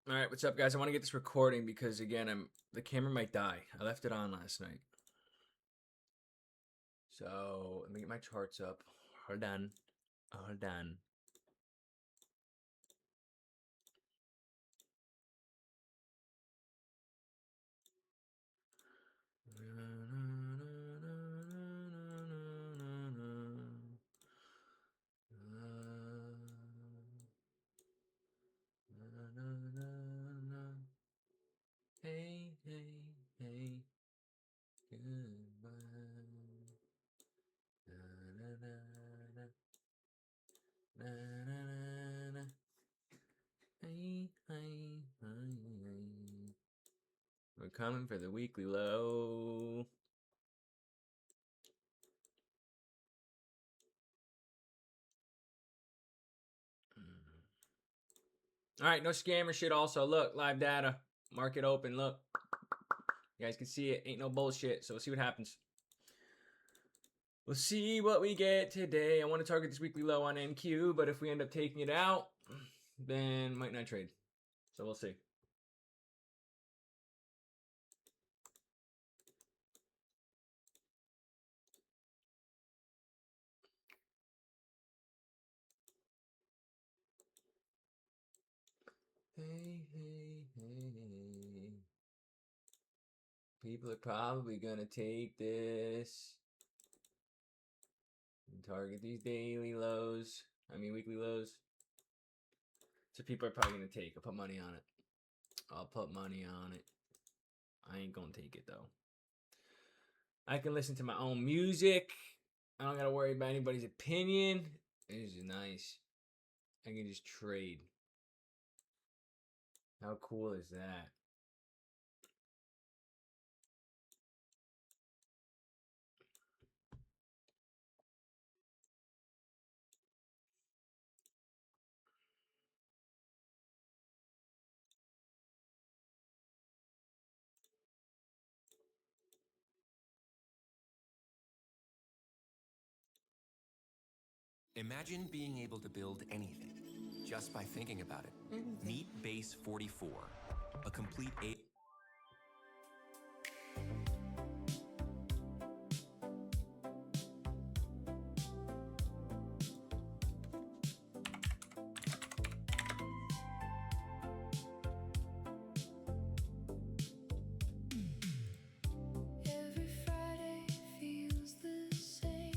All right, what's up, guys? I want to get this recording because again, the camera might die. I left it on last night, so let me get my charts up. Hold on, hold on. Hey, hey, hey, goodbye. Na, na, na, na. Na, na, na, na. Hey, hey, hey. We're coming for the weekly low. All right, no scammer shit. Also, look, live data, market open. Look, you guys can see it. Ain't no bullshit. So we'll see what happens. We'll see what we get today. I want to target this weekly low on NQ, but if we end up taking it out, then might not trade. So we'll see. Hey, hey, hey. People are probably going to take this and target these daily lows. Weekly lows. So people are probably going to take. I'll put money on it. I'll put money on it. I ain't going to take it, though. I can listen to my own music. I don't got to worry about anybody's opinion. This is nice. I can just trade. How cool is that? Imagine being able to build anything just by thinking about it. Meet Base 44, a complete AI. Every Friday feels the same.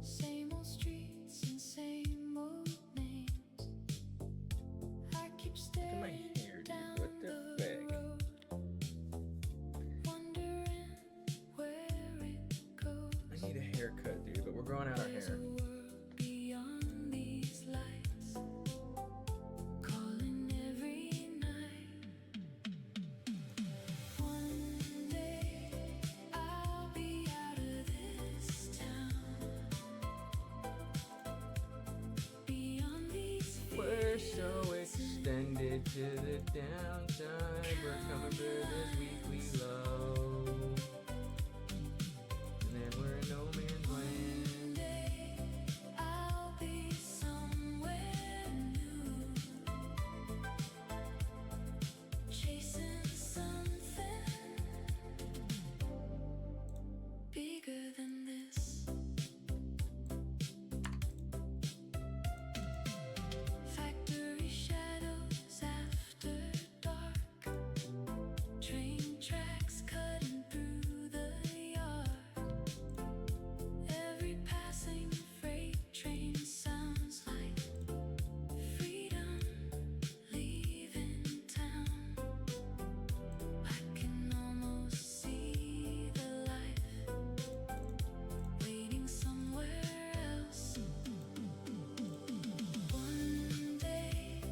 Same old streets and same old names. I keep staring down the road, wondering where it goes. I need a haircut, dude, but we're growing out our There's hair. a world beyond these lights, calling every night. One day I'll be out of this town, beyond these We're so extended to the downside. We're coming for this weekly low. And then we're in no man's land. One day I'll be somewhere new, chasing something bigger than this. Factory shadows after dark, train tracks cutting through the yard. Every passing freight train sounds like freedom leaving town. I can almost see the life waiting somewhere else. One day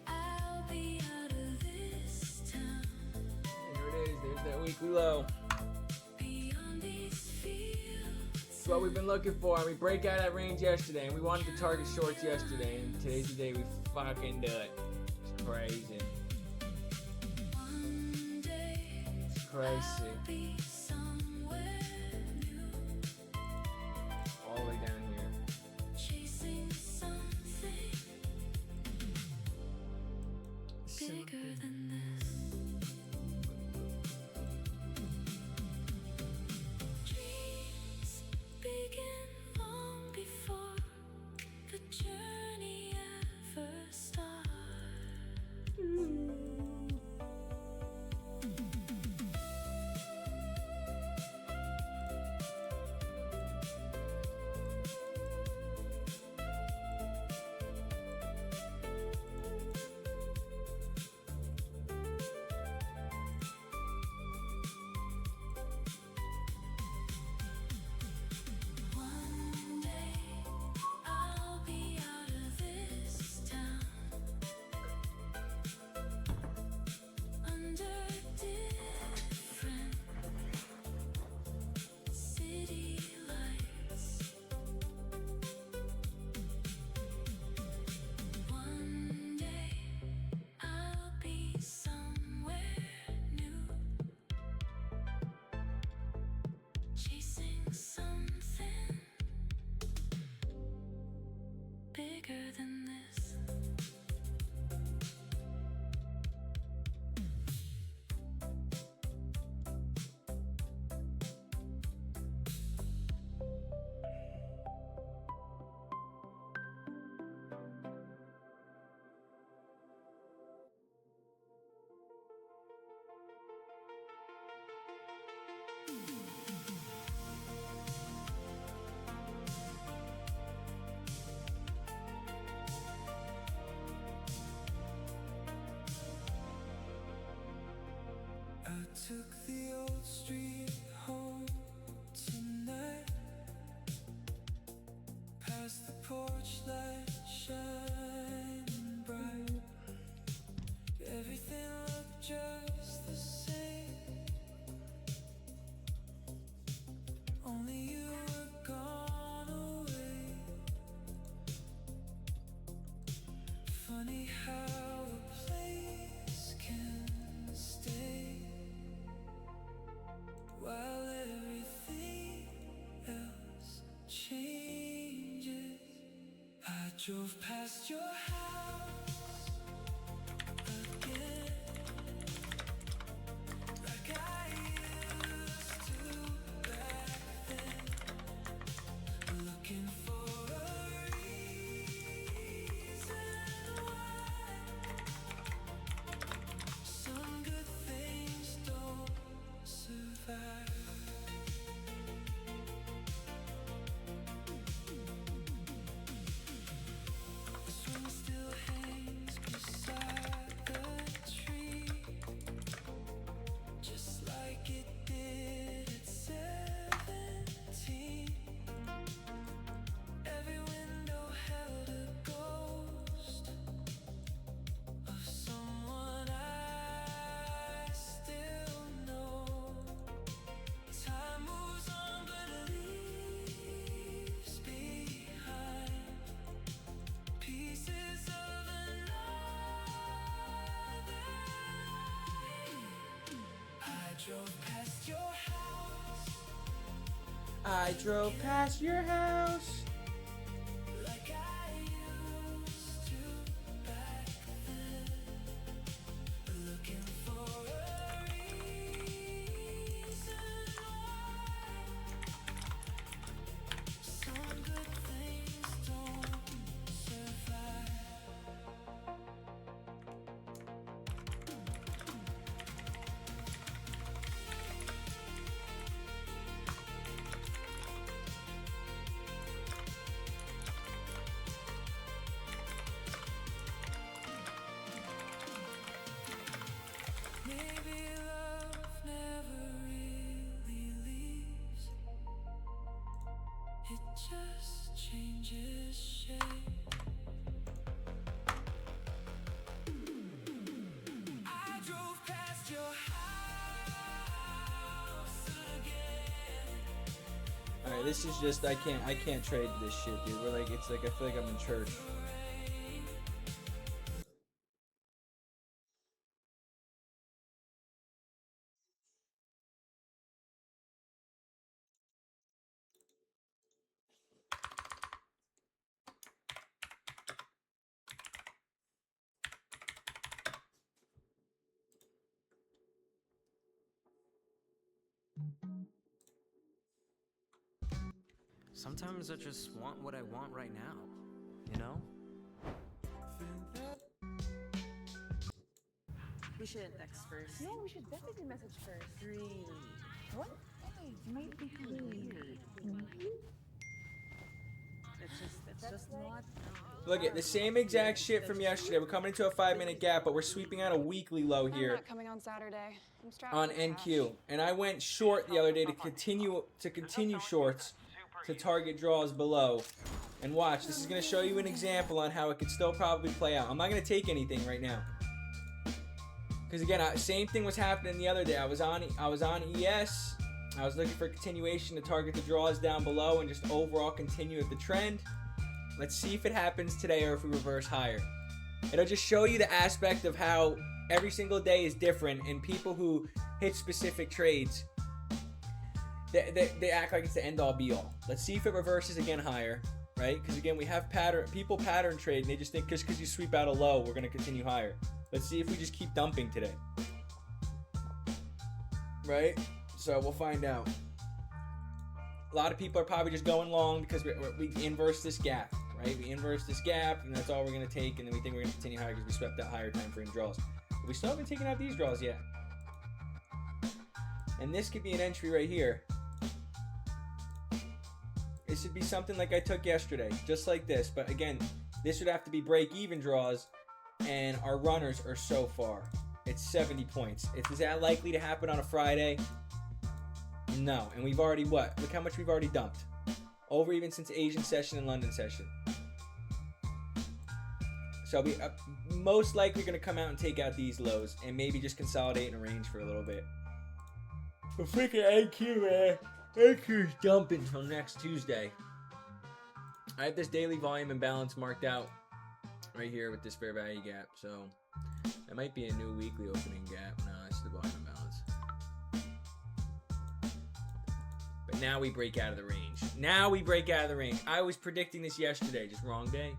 I'll be out of this town, There it is. There's that weekly low. beyond these fields. That's what we've been looking for. We break out that range yesterday, and we wanted to target shorts yesterday, and today's the day we fucking do it. It's crazy. One day It's crazy. I'll be somewhere new, All the way down here. chasing something bigger than this. Dreams begin long before the journey ever starts. One day I'll be out of this town, under different city lights. One day I'll be somewhere new, chasing something bigger than this. I took the old street home tonight, past the porch light shining bright. Everything looked just the same, only you were gone away. Funny how a place can stay while everything else changes. I drove past your house again, like I used to back then, looking for a reason why some good things don't survive. This ring still hangs beside the tree, just like it did at 17. Every window held a ghost of someone I still know. Time moves on, but leaves behind pieces of another life. I drove past your house, I drove past your house. like I used to back then, looking for a reason why some good things don't survive. Maybe love never really leaves, it just changes shape. I drove past your house again. Alright, this is just I can't trade this shit, dude. We're like it's like I feel like I'm in church. Sometimes I just want what I want right now, you know? We shouldn't text first. No, we should definitely message first. Really? What? It might be weird. It's just not. Look at the same exact shit from yesterday. We're coming into a 5-minute gap, but we're sweeping out a weekly low I'm here not coming on Saturday. I'm strapped on for cash. NQ. And I went short the other day to continue shorts to target draws below. And watch, this is going to show you an example on how it could still probably play out. I'm not going to take anything right now. Because again, same thing was happening the other day. I was on ES. I was looking for a continuation to target the draws down below and just overall continue with the trend. Let's see if it happens today or if we reverse higher. It'll just show you the aspect of how every single day is different, and people who hit specific trades, they act like it's the end all be all. Let's see if it reverses again higher, right? Because again, we have people pattern trade, and they just think just because you sweep out a low, we're going to continue higher. Let's see if we just keep dumping today. Right? So we'll find out. A lot of people are probably just going long because we inverse this gap, right? We inverse this gap, and that's all we're going to take, and then we think we're going to continue higher because we swept out higher time frame draws. But we still haven't taken out these draws yet. And this could be an entry right here. This would be something like I took yesterday, just like this. But again, this would have to be break-even draws, and our runners are so far. It's 70 points. Is that likely to happen on a Friday? No. And we've already, what? Look how much we've already dumped. Over even since Asian session and London session. So we most likely going to come out and take out these lows and maybe just consolidate in a range for a little bit. But freaking AQ, man. AQ's dumping until next Tuesday. I have this daily volume imbalance marked out right here with this fair value gap. So that might be a new weekly opening gap. No, it's the volume imbalance. But now we break out of the range. Now we break out of the range. I was predicting this yesterday, just wrong day.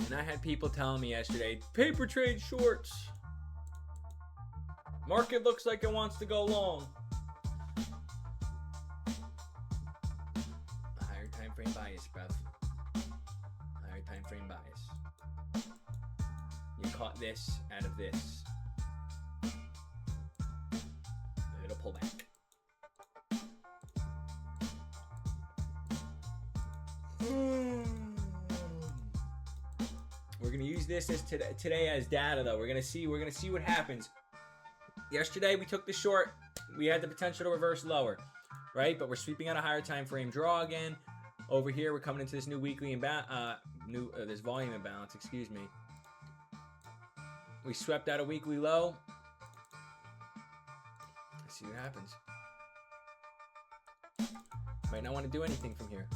And I had people telling me yesterday, paper trade shorts. Market looks like it wants to go long. Higher time frame bias, bruv. Higher time frame bias. You caught this out of this. It'll pull back. We're gonna use this as today as data, though. We're gonna see what happens. Yesterday we took the short. We had the potential to reverse lower, right? But we're sweeping out a higher time frame draw again. Over here, we're coming into this new weekly this volume imbalance. Excuse me. We swept out a weekly low. Let's see what happens. Might not want to do anything from here.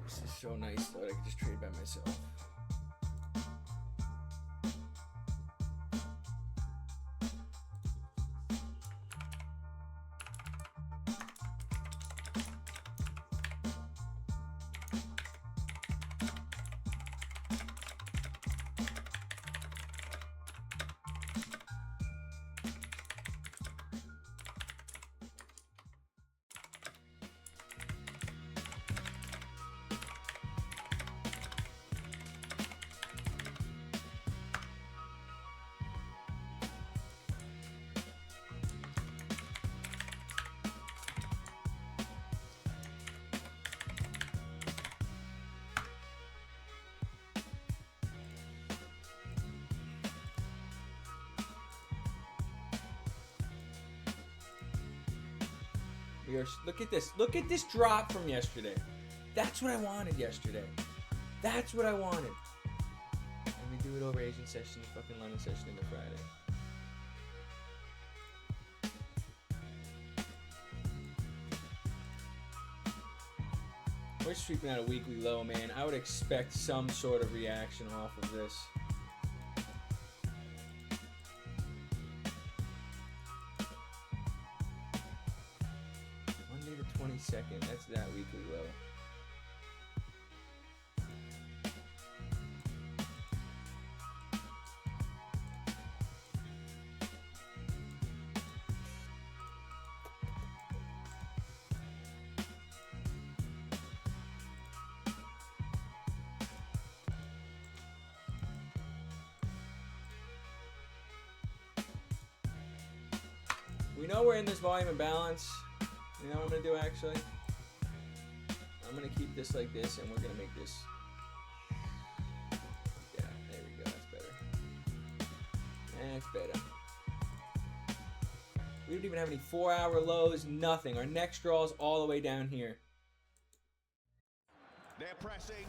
This is so nice though, I could just trade by myself. We are. Look at this. Look at this drop from yesterday. That's what I wanted yesterday. That's what I wanted. And we do it over Asian session, fucking London session into Friday. We're sweeping out a weekly low, man. I would expect some sort of reaction off of this. Monday the 22nd. That's that weekly low. We know we're in this volume imbalance. You know what I'm going to do actually? I'm going to keep this like this and we're going to make this. Yeah, there we go. That's better. That's better. We don't even have any 4-hour lows, nothing. Our next draw is all the way down here. They're pressing.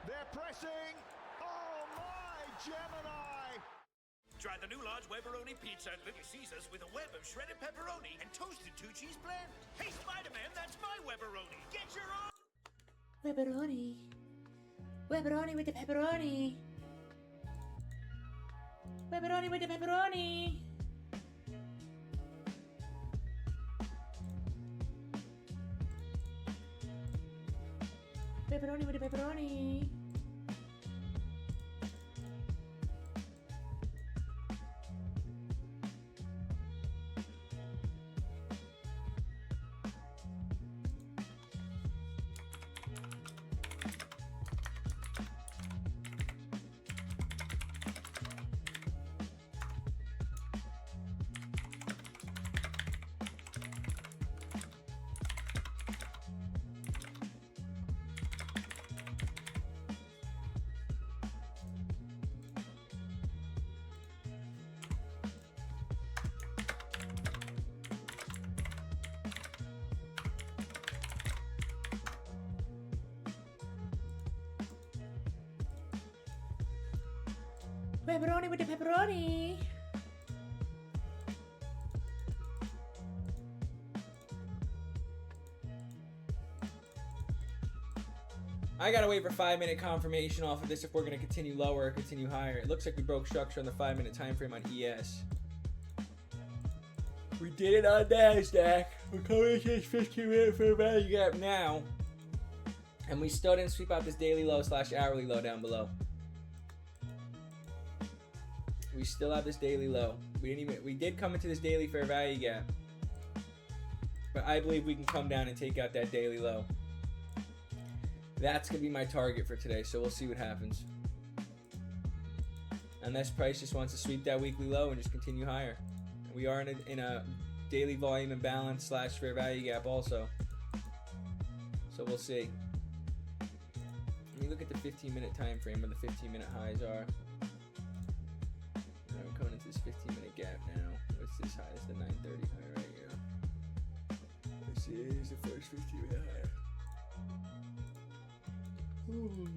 They're pressing. Oh my Gemini! Try the new large Webberoni pizza at Little Caesars with a web of shredded pepperoni and toasted 2-cheese blend. Hey, Spider-Man, that's my Webberoni. Get your own. Webberoni. Webberoni with the pepperoni. Webberoni with the pepperoni. Pepperoni with the pepperoni. Pepperoni with the pepperoni. I gotta wait for 5-minute confirmation off of this if we're gonna continue lower or continue higher. It looks like we broke structure on the 5-minute time frame on ES. We did it on NASDAQ. We're coming to this 15-minute fair value gap now. And we still didn't sweep out this daily low / hourly low down below. We still have this daily low. We did come into this daily fair value gap. But I believe we can come down and take out that daily low. That's going to be my target for today, so we'll see what happens. Unless price just wants to sweep that weekly low and just continue higher. We are in a daily volume imbalance / fair value gap also. So we'll see. Let me look at the 15-minute time frame where the 15-minute highs are. We're coming into this 15-minute gap now. What's this high? It's the 930 high right here. Let's see. Here's the first 15-minute high. Ooh.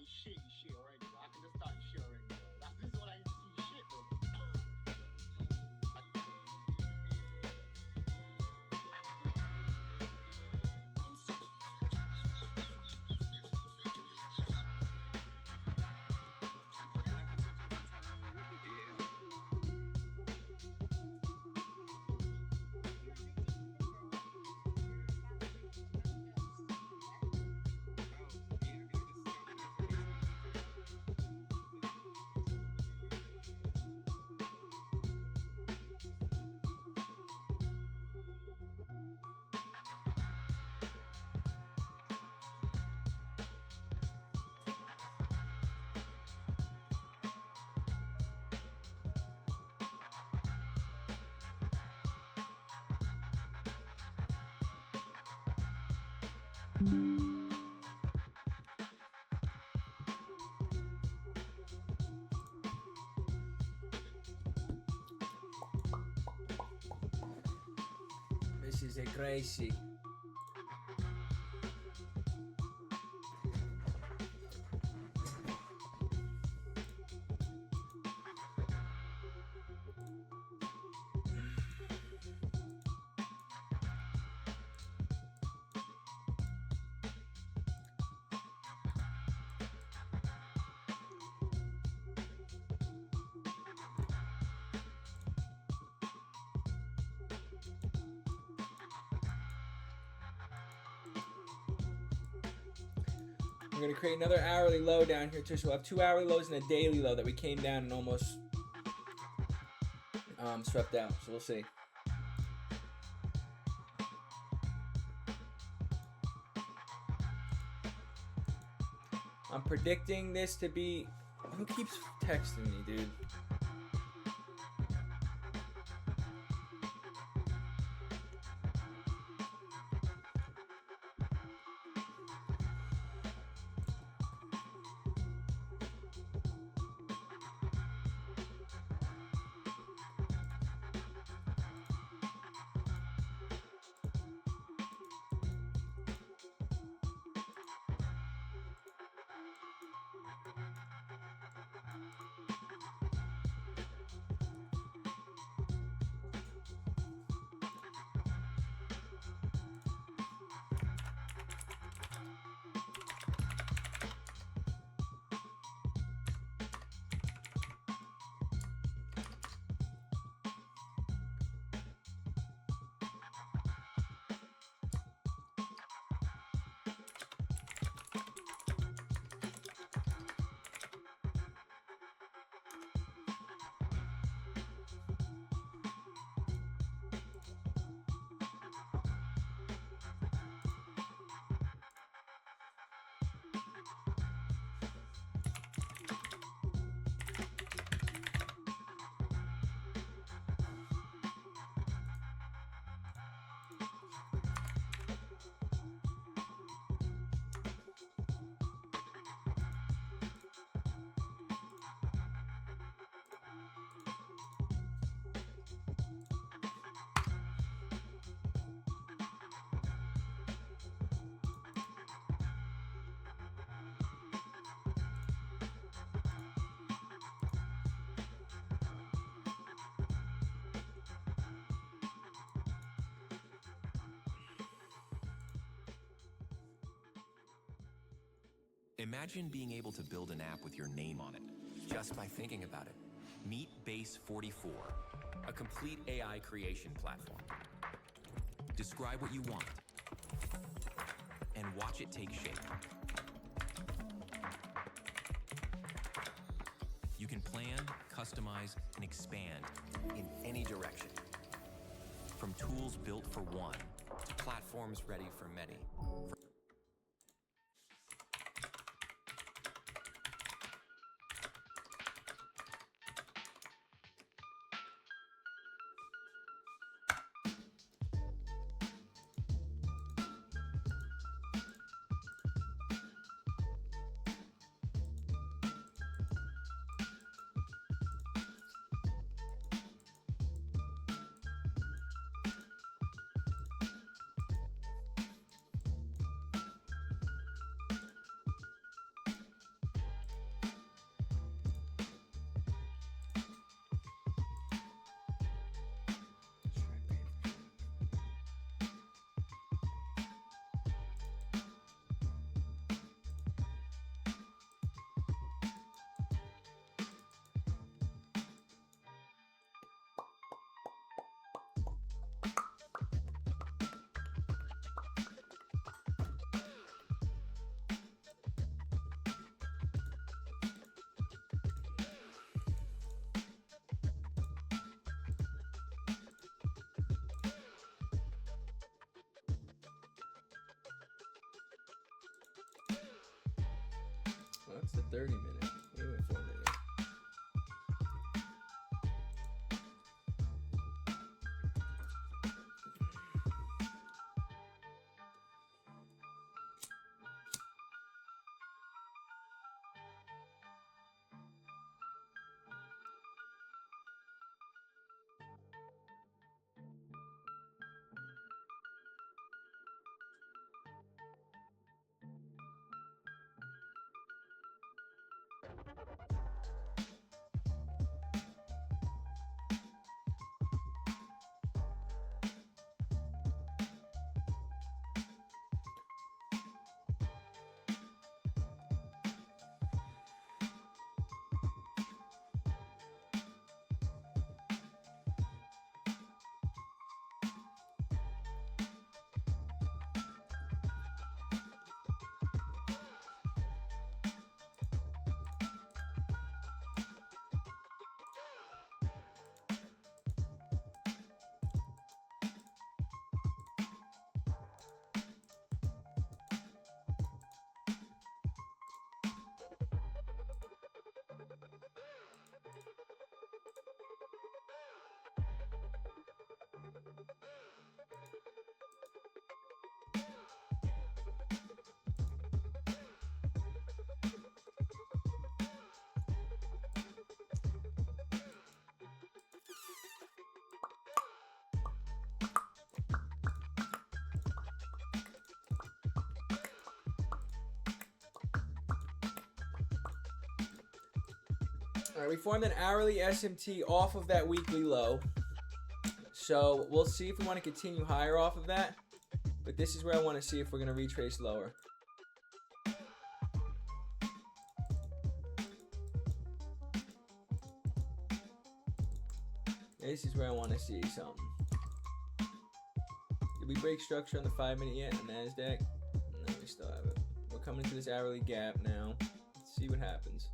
shit already. I can just start shit already. This is what I need to see shit, bro. This is a crazy. We're gonna create another hourly low down here too. So we'll have 2 hourly lows and a daily low that we came down and almost swept out. So we'll see. I'm predicting this to be. Who keeps texting me, dude? Imagine being able to build an app with your name on it, just by thinking about it. Meet Base 44, a complete AI creation platform. Describe what you want, and watch it take shape. You can plan, customize, and expand in any direction. From tools built for one, to platforms ready for many. the 30 minute. We went for a minute. All right, we formed an hourly SMT off of that weekly low. So we'll see if we want to continue higher off of that. But this is where I want to see if we're going to retrace lower. This is where I want to see something. Did we break structure on the 5-minute yet on NASDAQ? No, we still have it. We're coming into this hourly gap now. Let's see what happens.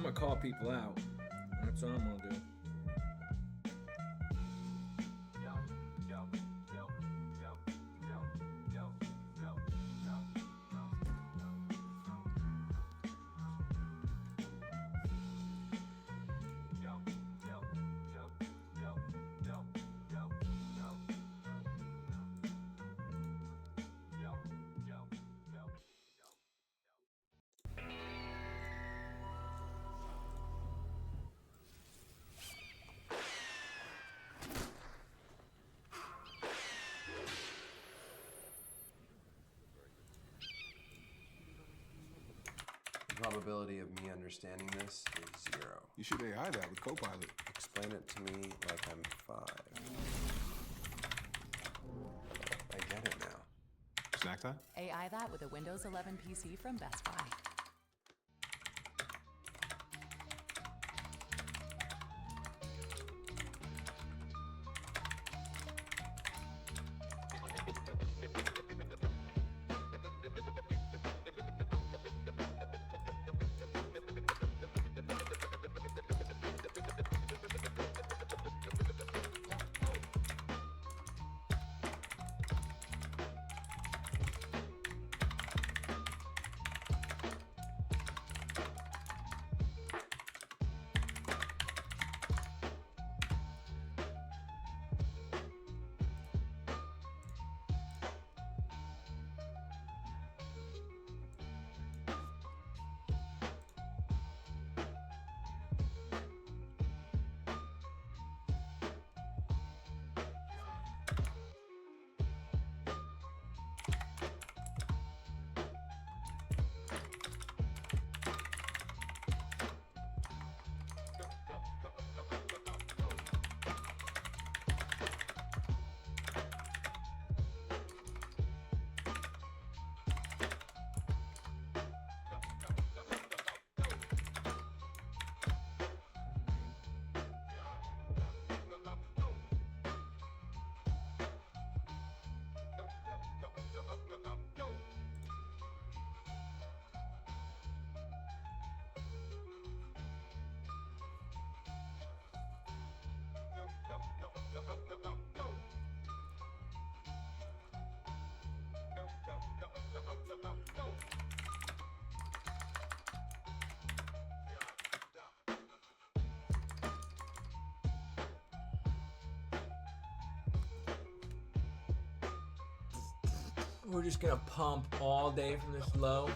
gonna call people out. That's what I'm gonna do. The probability of me understanding this is 0. You should AI that with Copilot. Explain it to me like I'm 5. I get it now. Snack time? AI that with a Windows 11 PC from Best Buy. We're just gonna pump all day from this low.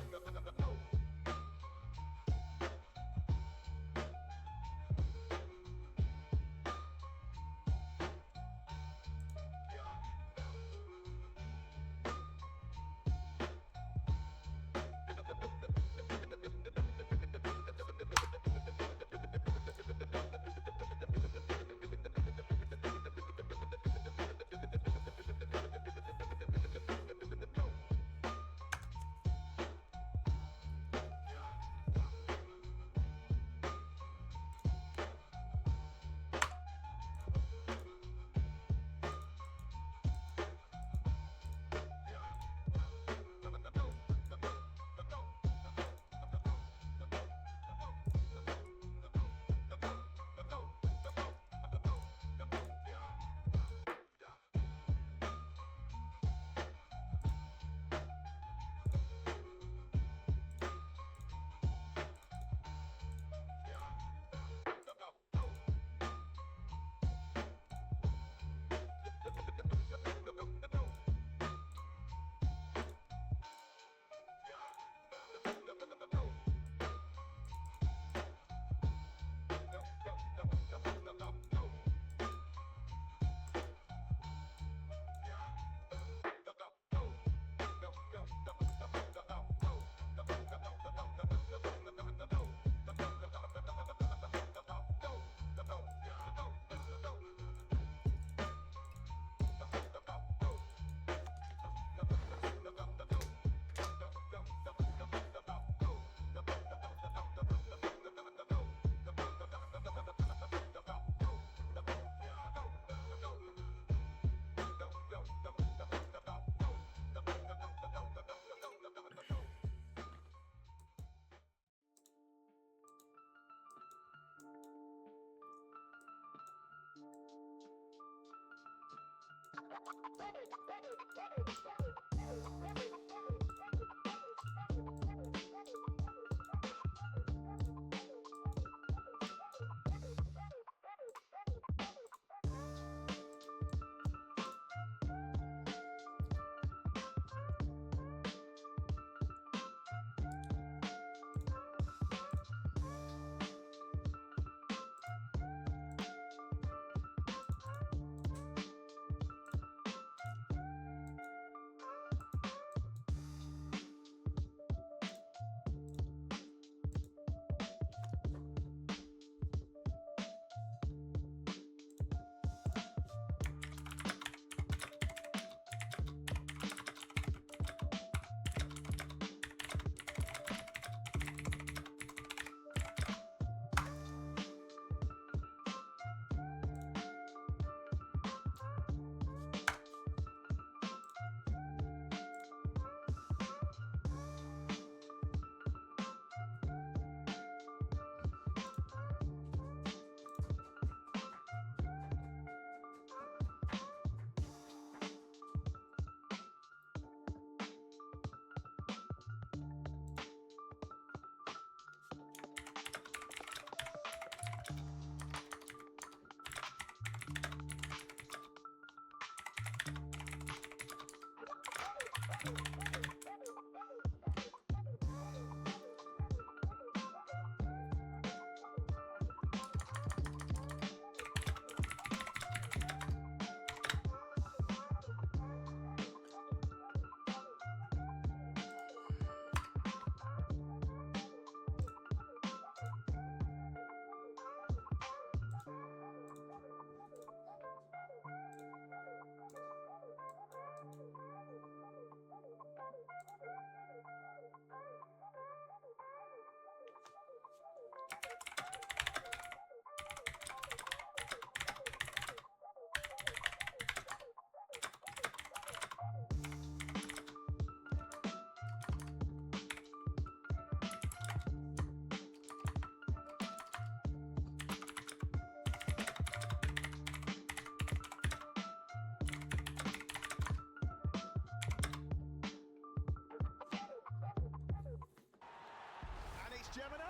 Gemini!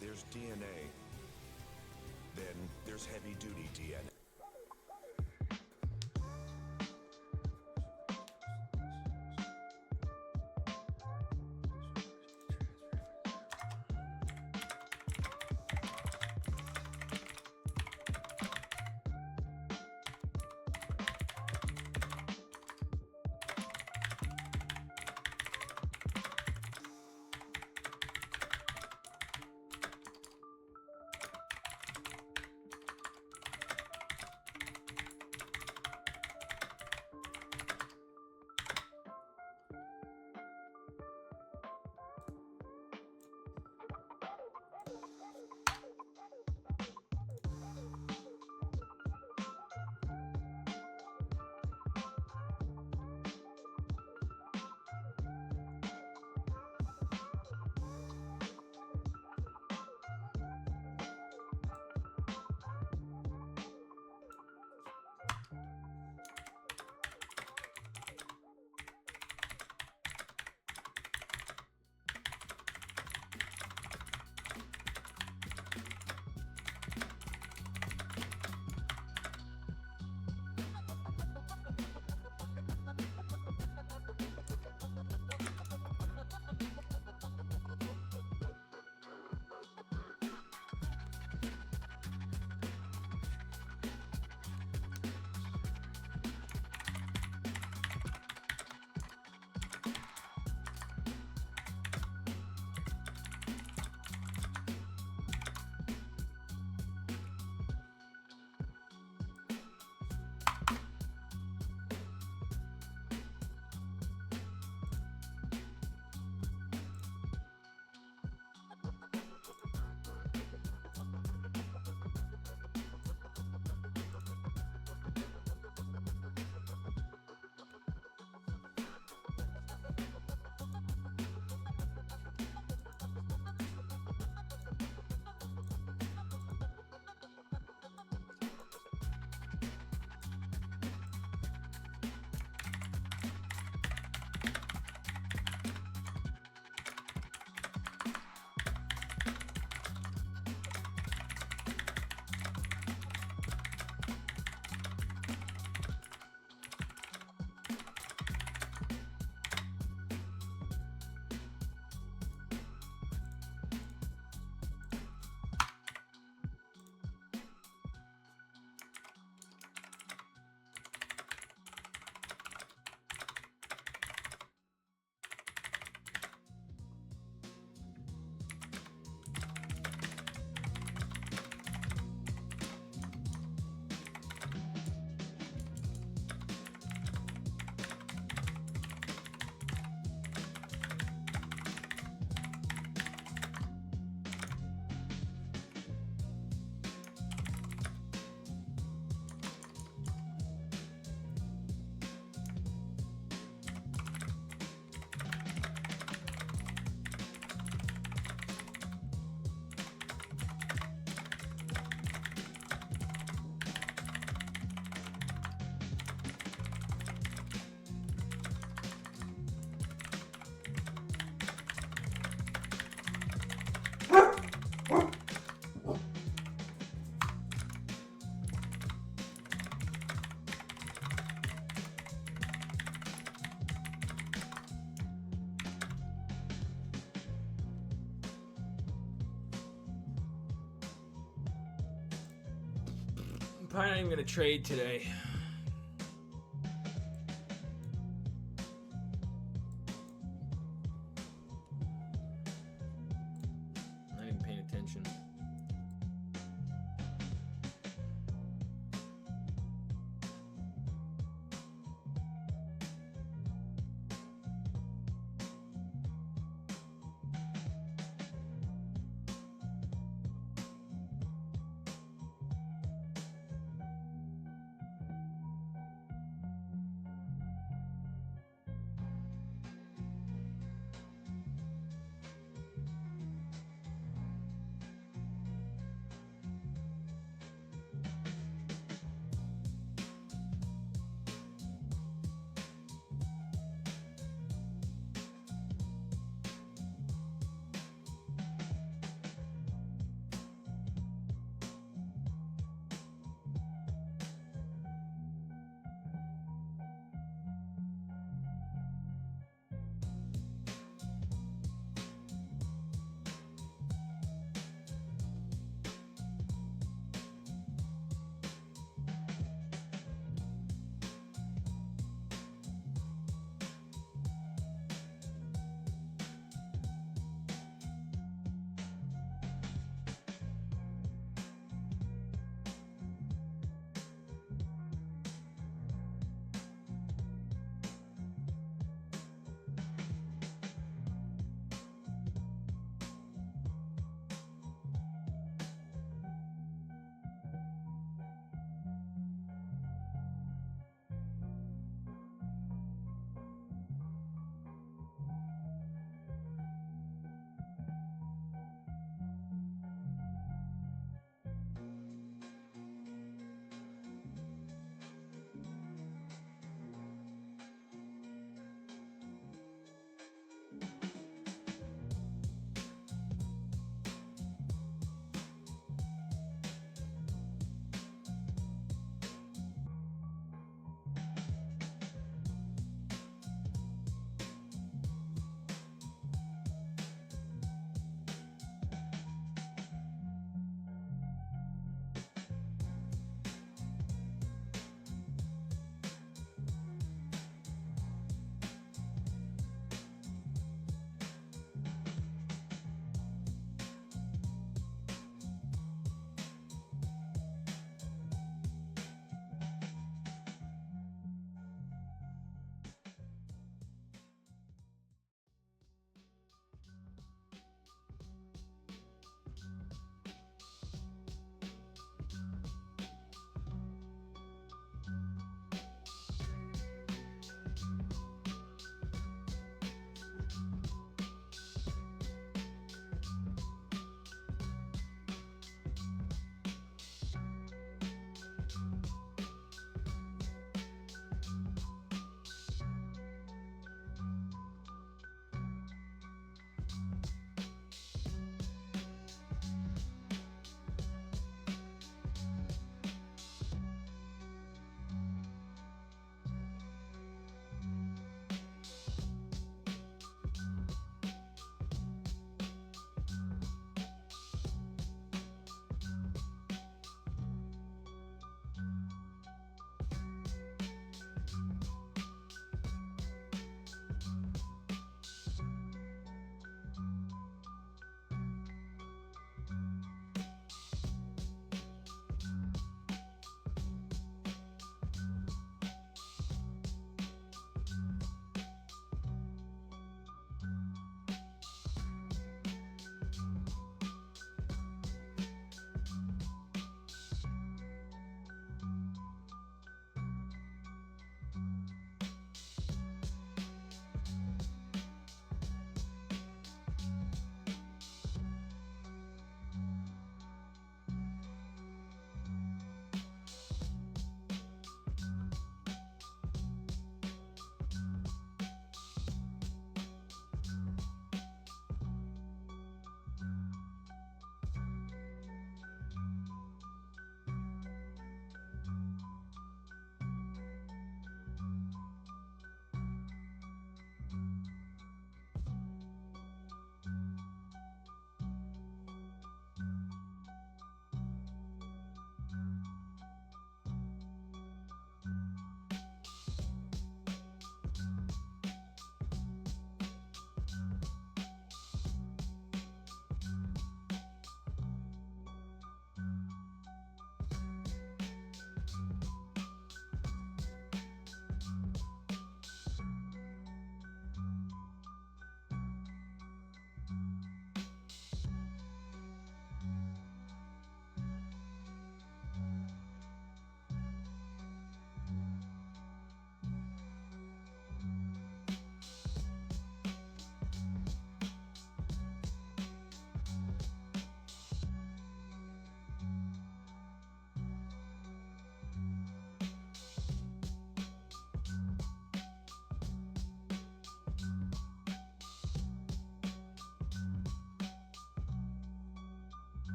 There's DNA. Then there's heavy-duty DNA. probably not even gonna trade today. Not even paying attention.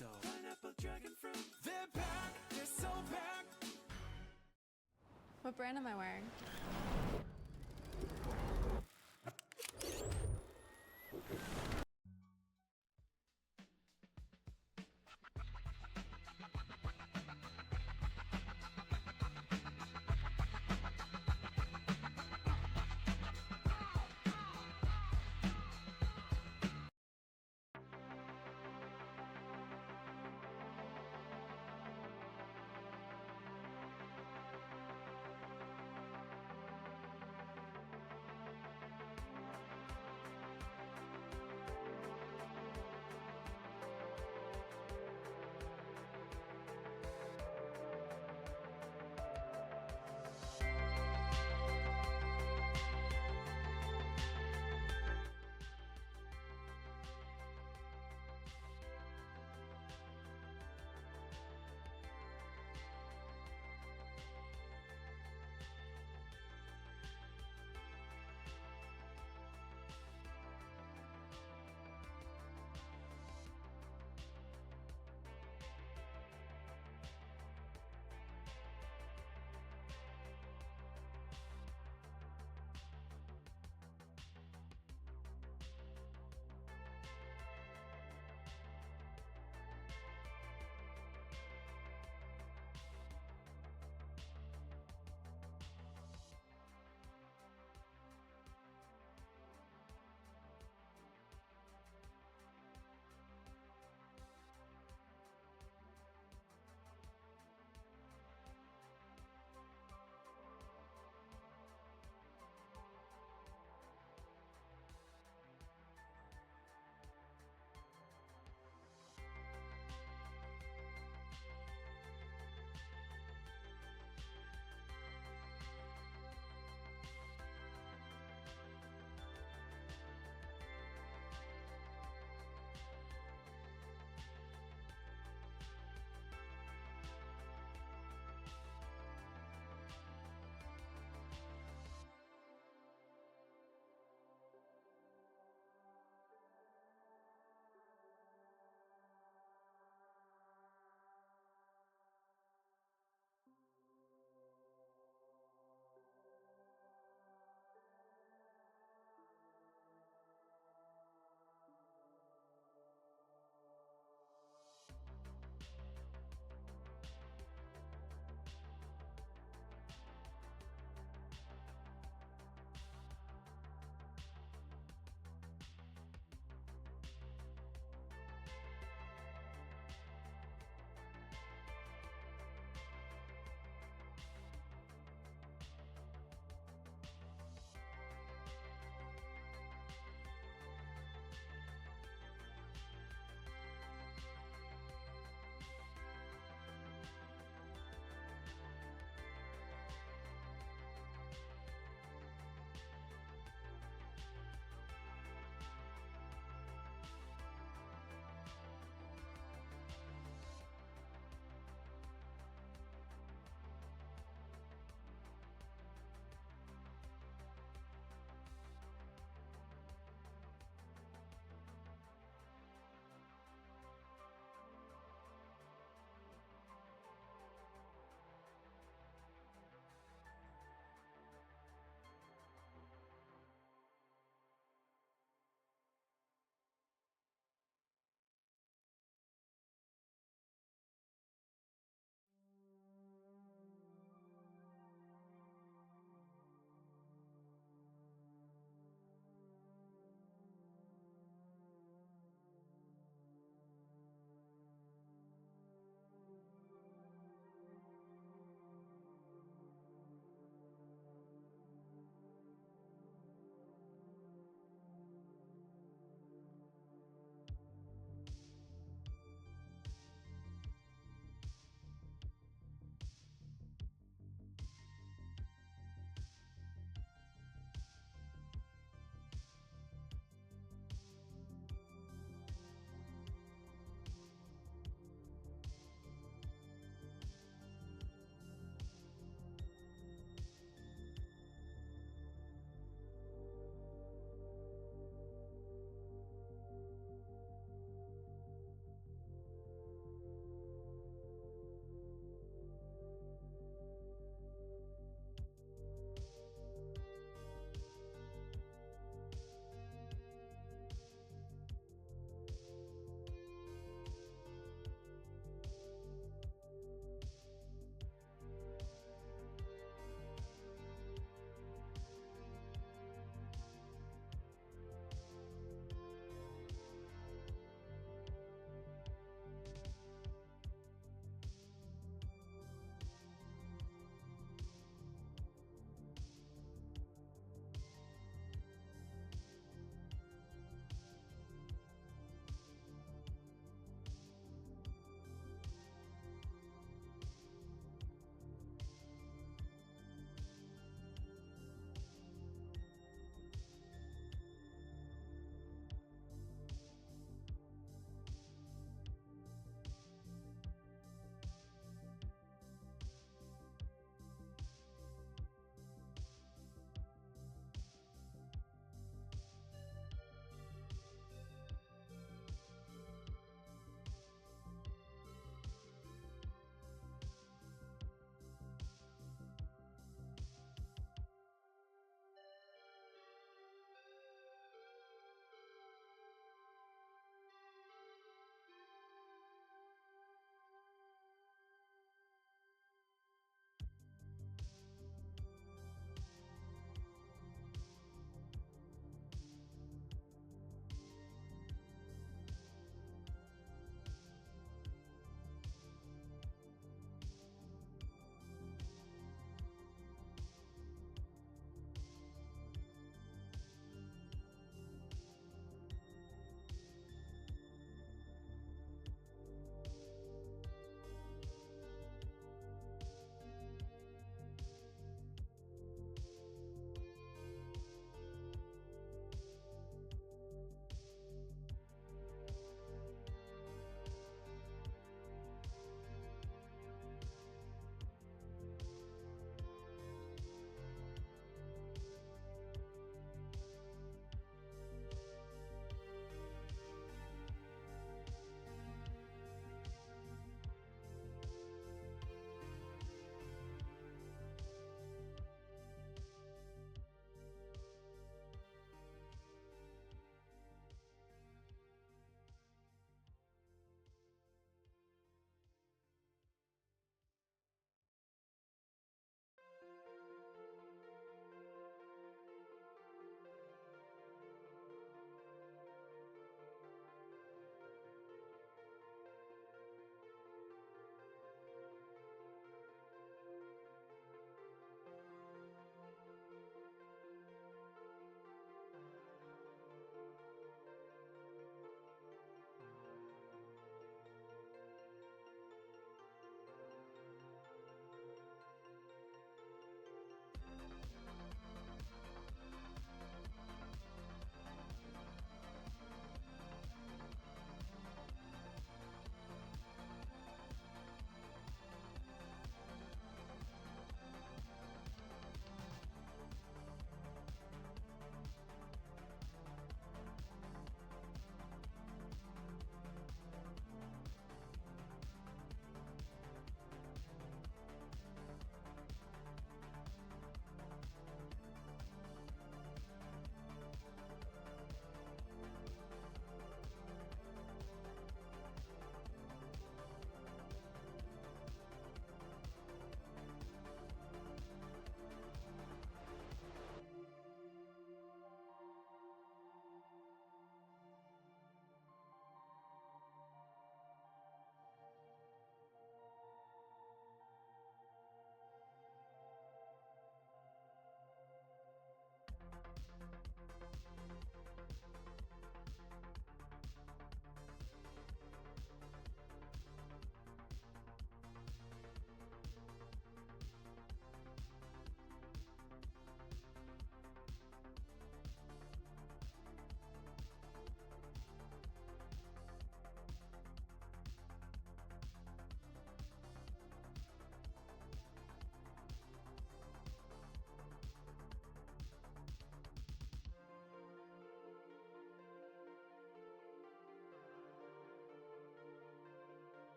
gelato, pineapple dragon fruit. They're back, they're so back. What brand am I wearing?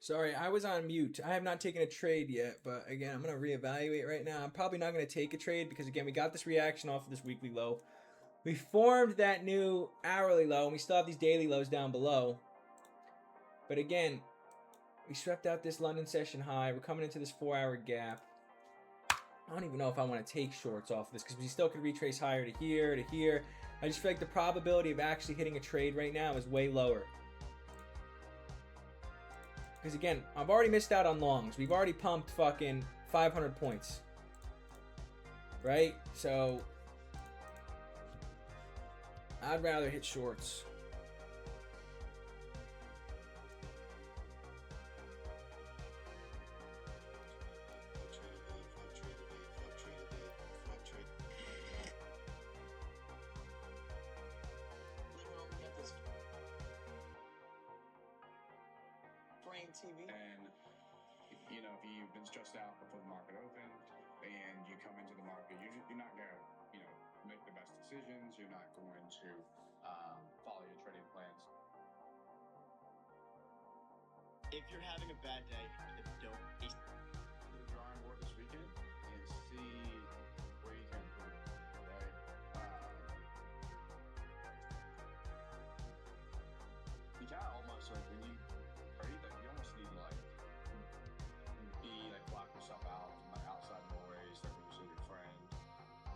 Sorry, I was on mute. I have not taken a trade yet, but again, I'm going to reevaluate right now. I'm probably not going to take a trade because, again, we got this reaction off of this weekly low. We formed that new hourly low, and we still have these daily lows down below. But again, we swept out this London session high. We're coming into this 4-hour gap. I don't even know if I want to take shorts off of this because we still could retrace higher to here, to here. I just feel like the probability of actually hitting a trade right now is way lower. Because again, I've already missed out on longs. We've already pumped fucking 500 points. Right? So, I'd rather hit shorts. TV. And, you know, if you've been stressed out before the market opened and you come into the market, you're not going to, you know, make the best decisions. You're not going to follow your trading plans. If you're having a bad day, don't To the drawing board this weekend and see where you can improve, right? You kind of almost like when you trade, like you almost need to like block yourself out from like outside noise, like when you see your friend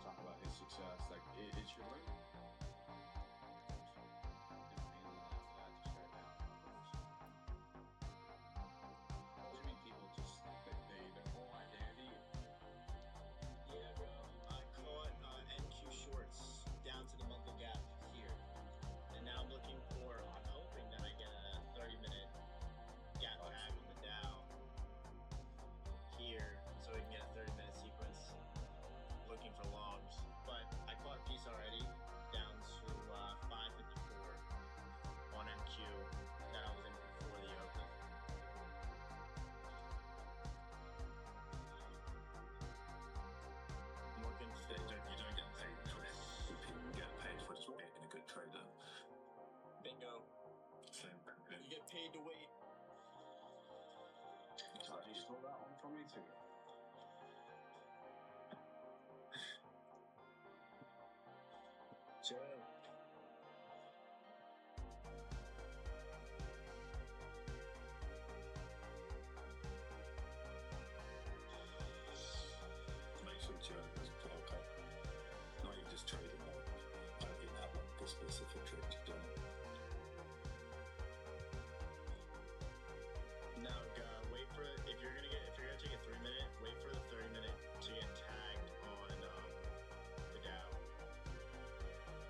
talk about his success, like it's your limit. Too many people just they their whole identity. Yeah, bro. I caught NQ shorts down to the monthly gap here, and now I'm looking for. I'm hoping that I get a 30-minute gap tag on the Dow here, so we can get a 30-minute sequence. Looking for longs, but I caught a piece already down to 554 on NQ that I was in before the open. I'm looking for. You don't get paid for it. People get paid for just being a good trader. Bingo. Same thing. You get paid to wait. So you stole that one from me too. Joe. Make sure Joe is okay. Not even just trading more. I didn't have like the specific trade to do. No, wait for it. If you're gonna take a 3-minute, wait for the 30-minute to get tagged on the Dow.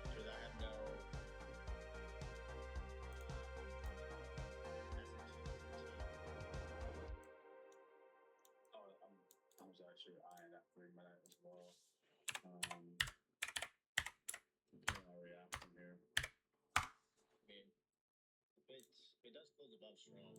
Because I have no. Oh, I was actually eyeing that 3-minute as well. I'll react from here. I mean, it does close above strong.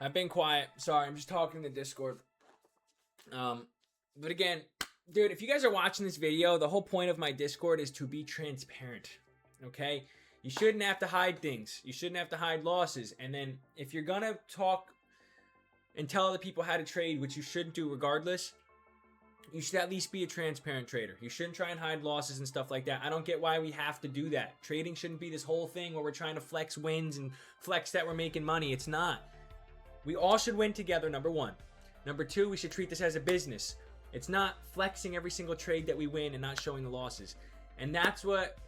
I've been quiet. Sorry, I'm just talking to Discord. But again, dude, if you guys are watching this video, the whole point of my Discord is to be transparent. Okay? You shouldn't have to hide things. You shouldn't have to hide losses. And then if you're gonna talk and tell other people how to trade, which you shouldn't do regardless, you should at least be a transparent trader. You shouldn't try and hide losses and stuff like that. I don't get why we have to do that. Trading shouldn't be this whole thing where we're trying to flex wins and flex that we're making money. It's not. We all should win together, number one. Number two, we should treat this as a business. It's not flexing every single trade that we win and not showing the losses. And that's what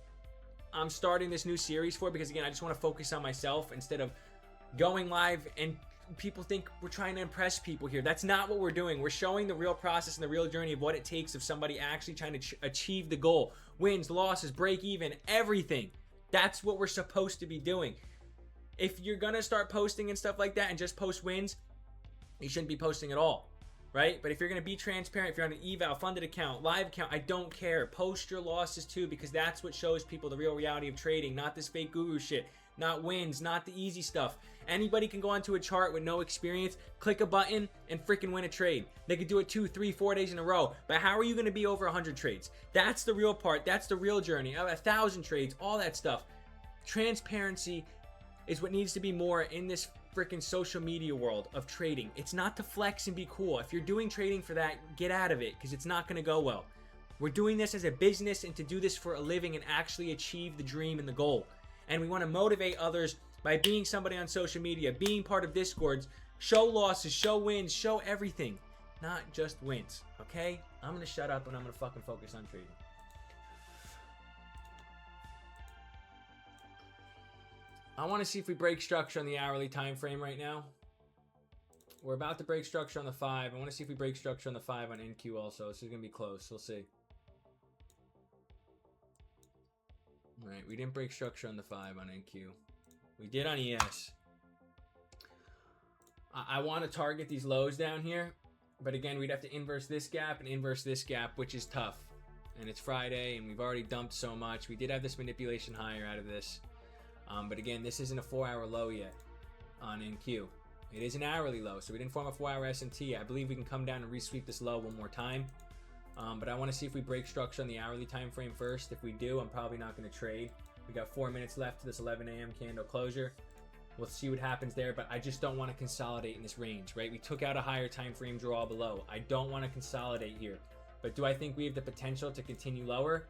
I'm starting this new series for, because again, I just want to focus on myself instead of going live and people think we're trying to impress people here. That's not what we're doing. We're showing the real process and the real journey of what it takes of somebody actually trying to achieve the goal. Wins, losses, break even, everything. That's what we're supposed to be doing. If you're gonna start posting and stuff like that and just post wins, you shouldn't be posting at all, right? But if you're gonna be transparent, if you're on an eval, funded account, live account, I don't care. Post your losses too, because that's what shows people the real reality of trading, not this fake guru shit, not wins, not the easy stuff. Anybody can go onto a chart with no experience, click a button, and freaking win a trade. They could do it 2, 3, 4 days in a row. But how are you gonna be over 100 trades? That's the real part. That's the real journey. 1,000 trades, all that stuff. Transparency is what needs to be more in this freaking social media world of trading. It's not to flex and be cool. If you're doing trading for that, get out of it, because it's not going to go well. We're doing this as a business and to do this for a living and actually achieve the dream and the goal. And we want to motivate others by being somebody on social media, being part of Discords, show losses, show wins, show everything, not just wins. Okay? I'm going to shut up and I'm going to fucking focus on trading. I want to see if we break structure on the hourly time frame right now. We're about to break structure on the 5. I want to see if we break structure on the 5 on NQ also. This is going to be close. We'll see. All right, we didn't break structure on the 5 on NQ. We did on ES. I want to target these lows down here. But again, we'd have to inverse this gap and inverse this gap, which is tough. And it's Friday, and we've already dumped so much. We did have this manipulation higher out of this. But again, this isn't a 4-hour low yet on NQ. It is an hourly low, so we didn't form a 4-hour S&T. I believe we can come down and resweep this low one more time. But I want to see if we break structure on the hourly time frame first. If we do, I'm probably not going to trade. We got 4 minutes left to this 11 a.m. candle closure. We'll see what happens there, but I just don't want to consolidate in this range, right? We took out a higher time frame draw below. I don't want to consolidate here. But do I think we have the potential to continue lower?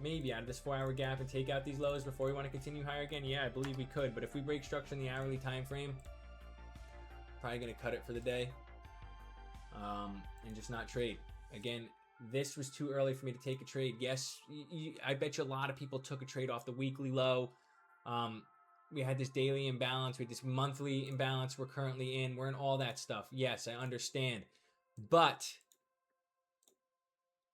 Maybe out of this 4-hour gap and take out these lows before we want to continue higher again. Yeah, I believe we could. But if we break structure in the hourly time frame, probably going to cut it for the day and just not trade. Again, this was too early for me to take a trade. Yes, I bet you a lot of people took a trade off the weekly low. We had this daily imbalance. We had this monthly imbalance we're currently in. We're in all that stuff. Yes, I understand. But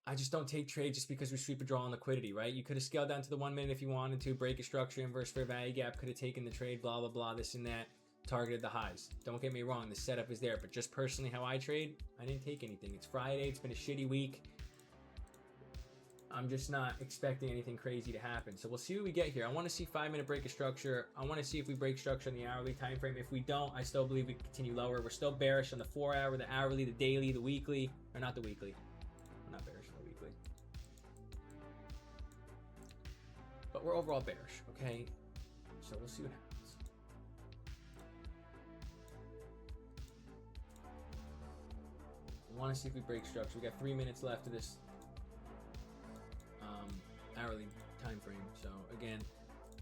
I just don't take trades just because we sweep a draw on liquidity, right? You could have scaled down to the 1 minute if you wanted to, break a structure, inverse fair value gap, could have taken the trade, blah, blah, blah, this and that, targeted the highs. Don't get me wrong, the setup is there, but just personally how I trade, I didn't take anything. It's Friday, it's been a shitty week. I'm just not expecting anything crazy to happen. So we'll see what we get here. I want to see 5-minute break of structure. I want to see if we break structure on the hourly time frame. If we don't, I still believe we can continue lower. We're still bearish on the 4-hour, the hourly, the daily, the weekly, or not the weekly. We're not bearish. But we're overall bearish, okay? So we'll see what happens. I want to see if we break structure. We got 3 minutes left of this hourly time frame. So again,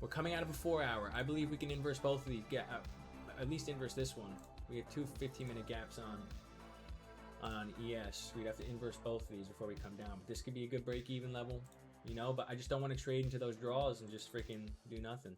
we're coming out of a 4-hour. I believe we can inverse both of these. At least inverse this one. We have 2 15-minute gaps on ES. We'd have to inverse both of these before we come down. But this could be a good break-even level. You know, but I just don't want to trade into those draws and just freaking do nothing.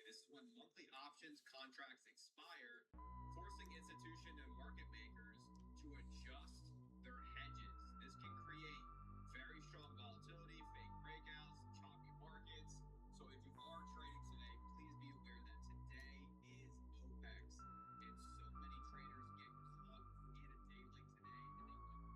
This is when monthly options contracts expire, forcing institution and market makers to adjust their hedges. This can create very strong volatility, fake breakouts, choppy markets. So if you are trading today, please be aware that today is OPEX, and so many traders get caught in a day like today, and they don't.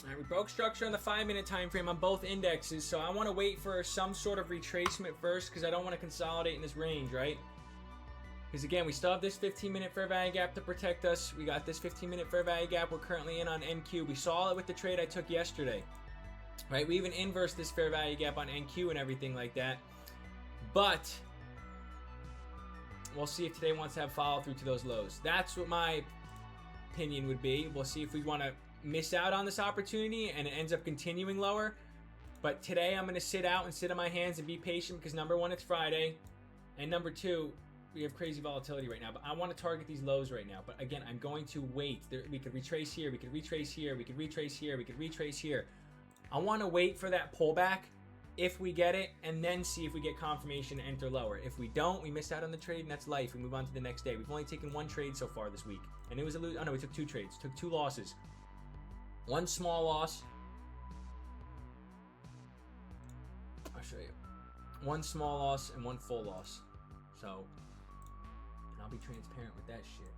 All right, we broke structure on the 5-minute time frame on both indexes, so I want to wait for some sort of retracement first because I don't want to consolidate in this range, right? Because again, we still have this 15-minute fair value gap to protect us. We got this 15-minute fair value gap we're currently in on NQ. We saw it with the trade I took yesterday, right? We even inversed this fair value gap on NQ and everything like that. But we'll see if today wants to have follow through to those lows. That's what my opinion would be. We'll see if we want to miss out on this opportunity and it ends up continuing lower. But today I'm going to sit out and sit on my hands and be patient because number one, it's Friday, and number two, we have crazy volatility right now. But I want to target these lows right now. But again, I'm going to wait. We could retrace here, we could retrace here, we could retrace here, we could retrace here. I want to wait for that pullback if we get it, and then see if we get confirmation to enter lower. If we don't, we miss out on the trade, and that's life. We move on to the next day. We've only taken one trade so far this week, and it was a lose. Oh no, we took two trades, took two losses. One small loss. I'll show you. One small loss and one full loss. So, and I'll be transparent with that shit.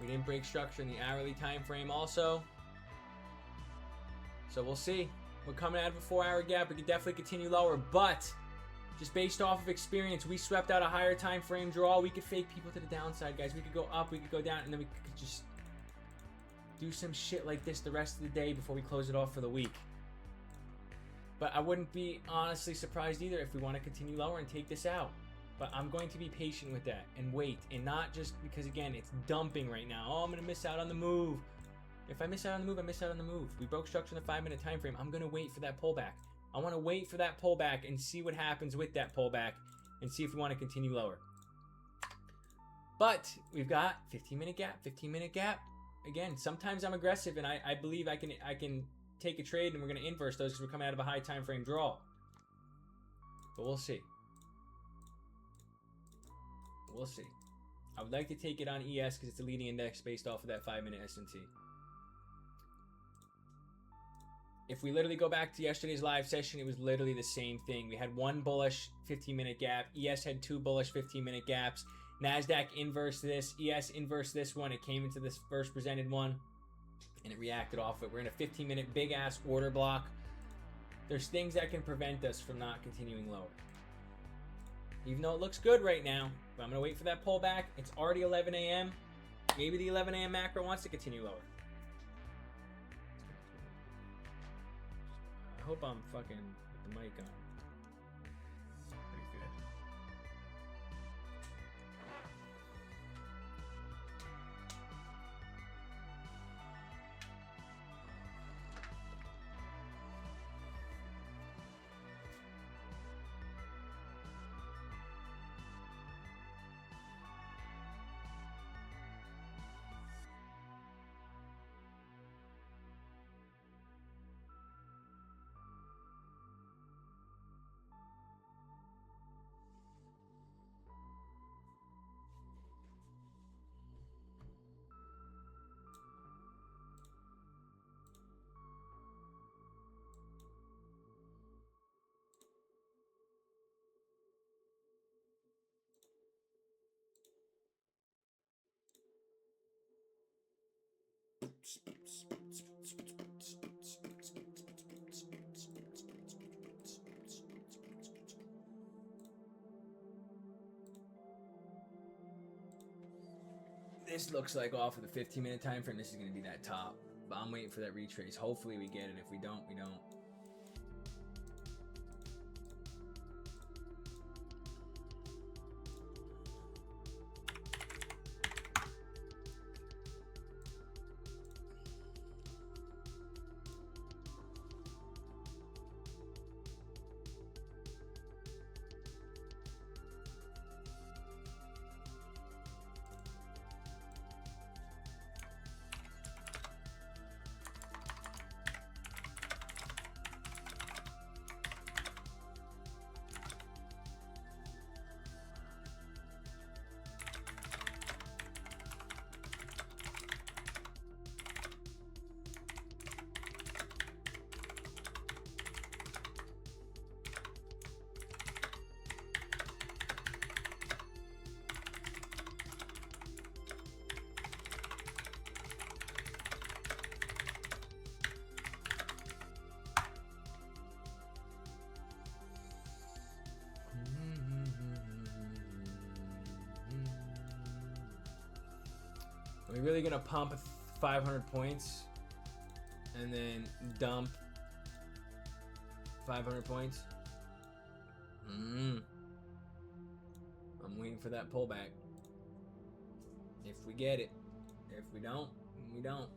We didn't break structure in the hourly time frame also. So we'll see. We're coming out of a 4-hour gap. We could definitely continue lower, but just based off of experience, we swept out a higher time frame draw. We could fake people to the downside, guys. We could go up, we could go down, and then we could just do some shit like this the rest of the day before we close it off for the week. But I wouldn't be honestly surprised either if we want to continue lower and take this out. But I'm going to be patient with that and wait, and not just because, again, it's dumping right now. Oh, I'm going to miss out on the move. If I miss out on the move, I miss out on the move. We broke structure in the 5-minute time frame. I'm going to wait for that pullback. I want to wait for that pullback and see what happens with that pullback and see if we want to continue lower. But we've got 15-minute gap, 15-minute gap. Again, sometimes I'm aggressive, and I believe I can take a trade, and we're going to inverse those because we're coming out of a high time frame draw. But we'll see. We'll see. I would like to take it on ES because it's a leading index based off of that 5-minute S&T. If we literally go back to yesterday's live session, it was literally the same thing. We had one bullish 15-minute gap. ES had two bullish 15-minute gaps. NASDAQ inversed this. ES inversed this one. It came into this first presented one, and it reacted off it. We're in a 15-minute big-ass order block. There's things that can prevent us from not continuing lower. Even though it looks good right now, but I'm going to wait for that pullback. It's already 11 a.m. Maybe the 11 a.m. macro wants to continue lower. I hope I'm fucking with the mic on. Pretty good. This looks like off of the 15-minute time frame, this is going to be that top. But I'm waiting for that retrace. Hopefully we get it. If we don't, we don't. we really gonna pump 500 points and then dump 500 points? I'm waiting for that pullback. If we get it. If we don't, we don't.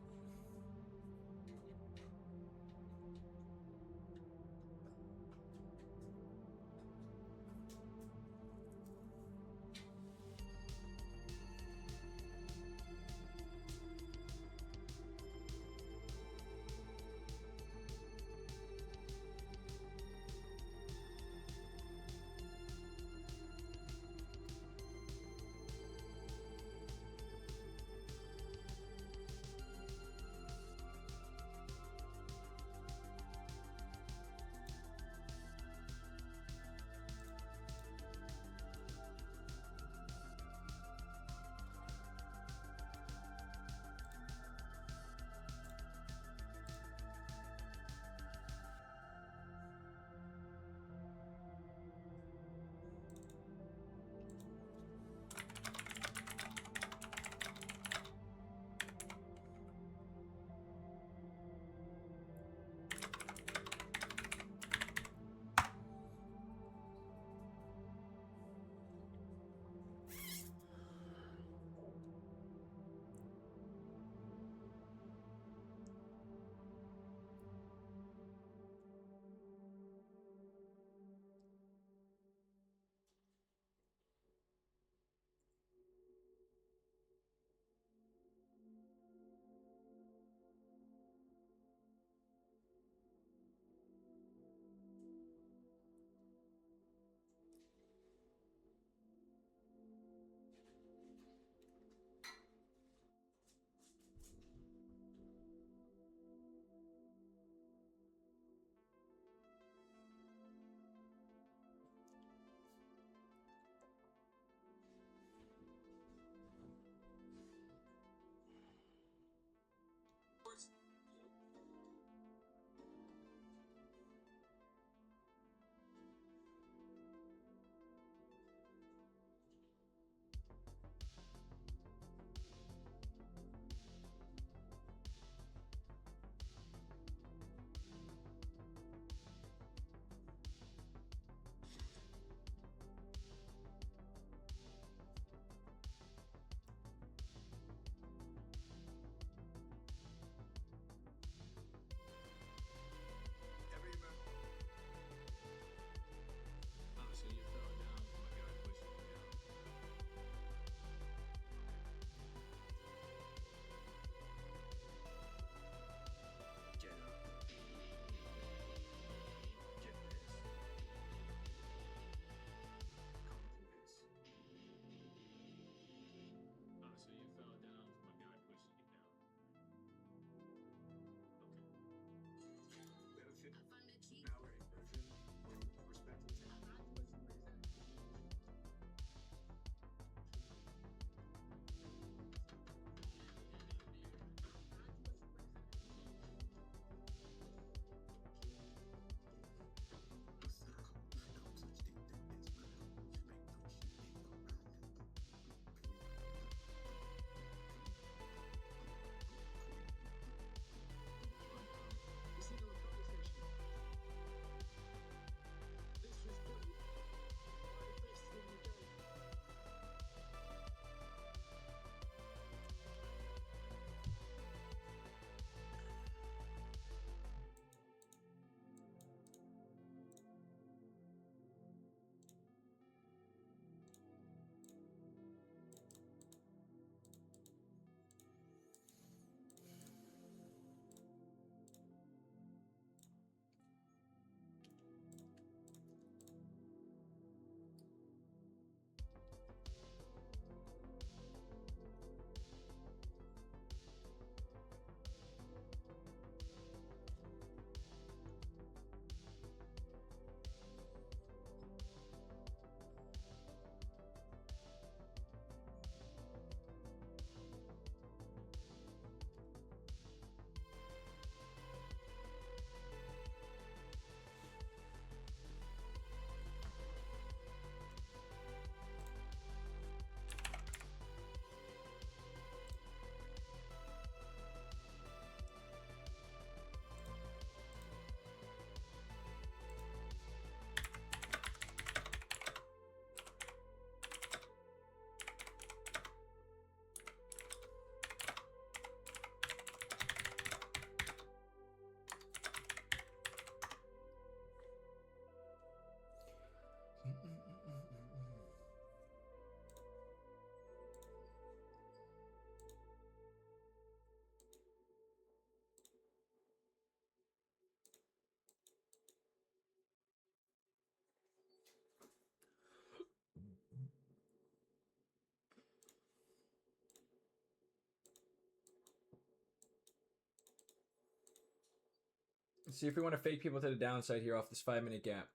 Let's see if we want to fake people to the downside here off this 5-minute gap.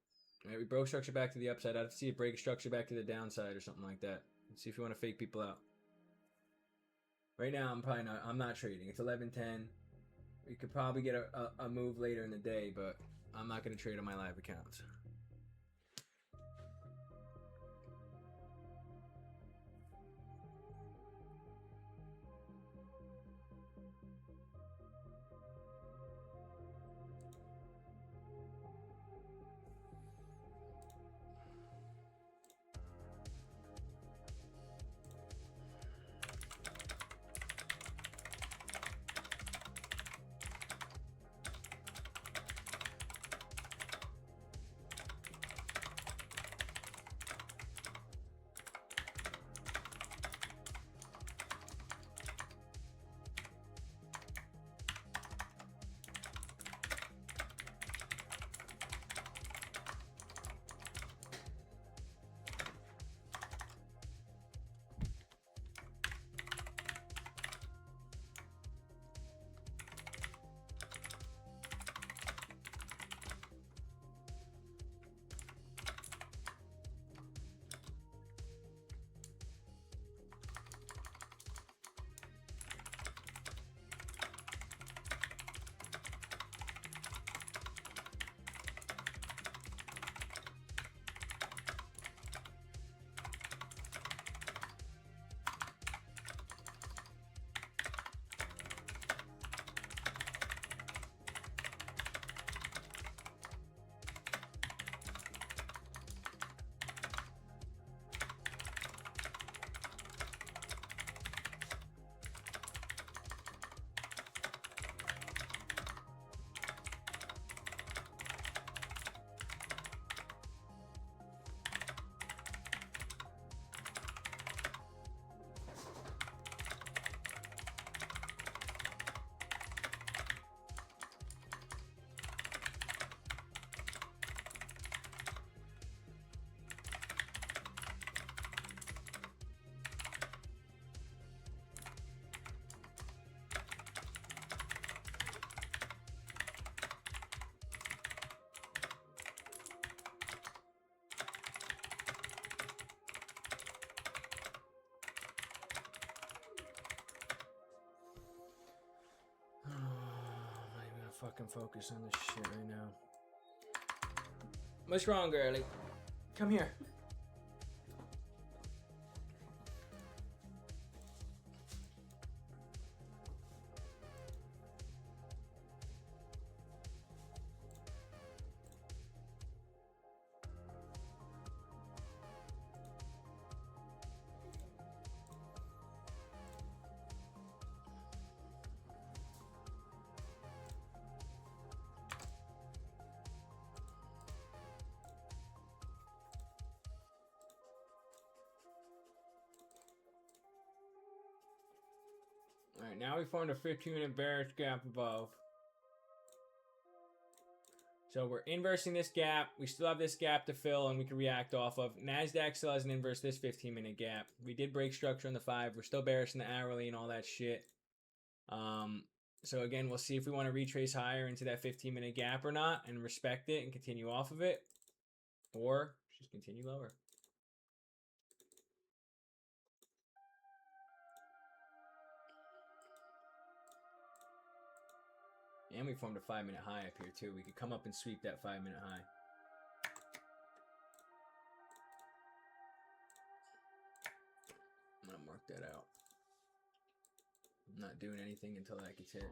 All right, we broke structure back to the upside. I'd see it break a structure back to the downside or something like that. Let's see if we want to fake people out. Right now, I'm not trading. It's 11:10. We could probably get a move later in the day, but I'm not going to trade on my live accounts. Fucking focus on this shit right now. What's wrong, girlie? Come here. Alright, now we formed a 15-minute bearish gap above. So we're inversing this gap. We still have this gap to fill and we can react off of. NASDAQ still hasn't inversed this 15-minute gap. We did break structure on the 5. We're still bearish in the hourly and all that shit. So again, we'll see if we want to retrace higher into that 15-minute gap or not and respect it and continue off of it. Or just continue lower. And we formed a 5-minute high up here too. We could come up and sweep that 5-minute high. I'm gonna mark that out. I'm not doing anything until that gets hit.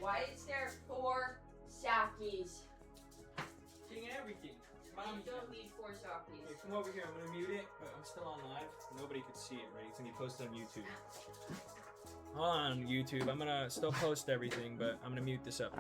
Why is there 4 sakis? King everything. You don't need 4 sakis. Here, come over here. I'm gonna mute it, but I'm still on live. Nobody could see it, right? It's gonna be posted on YouTube. Hold on, YouTube. I'm gonna still post everything, but I'm gonna mute this up.